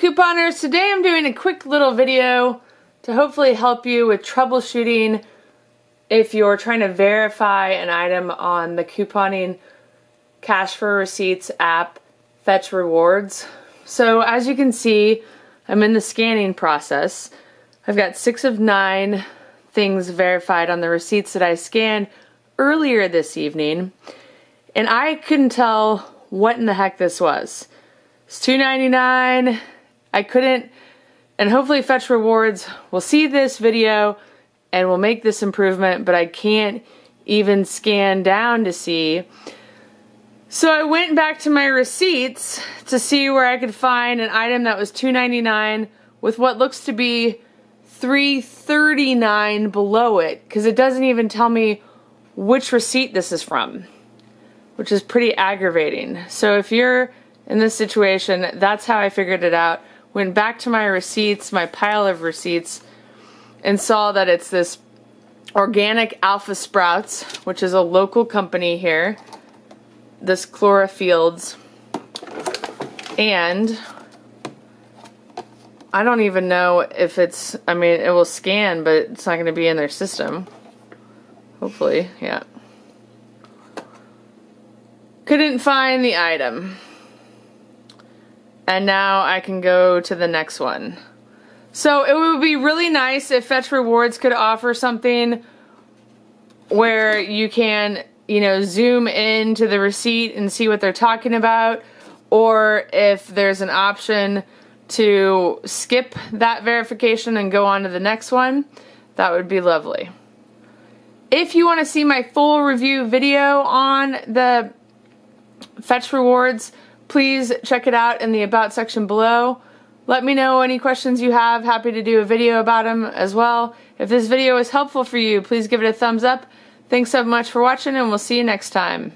couponers, today I'm doing a quick little video to hopefully help you with troubleshooting if you're trying to verify an item on the couponing Cash for Receipts app, Fetch Rewards. So as you can see, I'm in the scanning process. I've got 6 of 9 things verified on the receipts that I scanned earlier this evening, and I couldn't tell what in the heck this was. It's $2.99. I couldn't, and hopefully Fetch Rewards will see this video and will make this improvement, but I can't even scan down to see. So I went back to my receipts to see where I could find an item that was $2.99 with what looks to be $3.39 below it, because it doesn't even tell me which receipt this is from, which is pretty aggravating. So if you're in this situation, that's how I figured it out. Went back to my receipts, my pile of receipts, and saw that it's this Organic Alpha Sprouts, which is a local company here, this Chlora Fields, and I don't even know if it's, I mean, it will scan, but it's not going to be in their system. Hopefully, yeah. Couldn't find the item. And now I can go to the next one. So it would be really nice if Fetch Rewards could offer something where you can, you know, zoom into the receipt and see what they're talking about, or if there's an option to skip that verification and go on to the next one, that would be lovely. If you want to see my full review video on the Fetch Rewards, please check it out in the About section below. Let me know any questions you have. Happy to do a video about them as well. If this video was helpful for you, please give it a thumbs up. Thanks so much for watching, and we'll see you next time.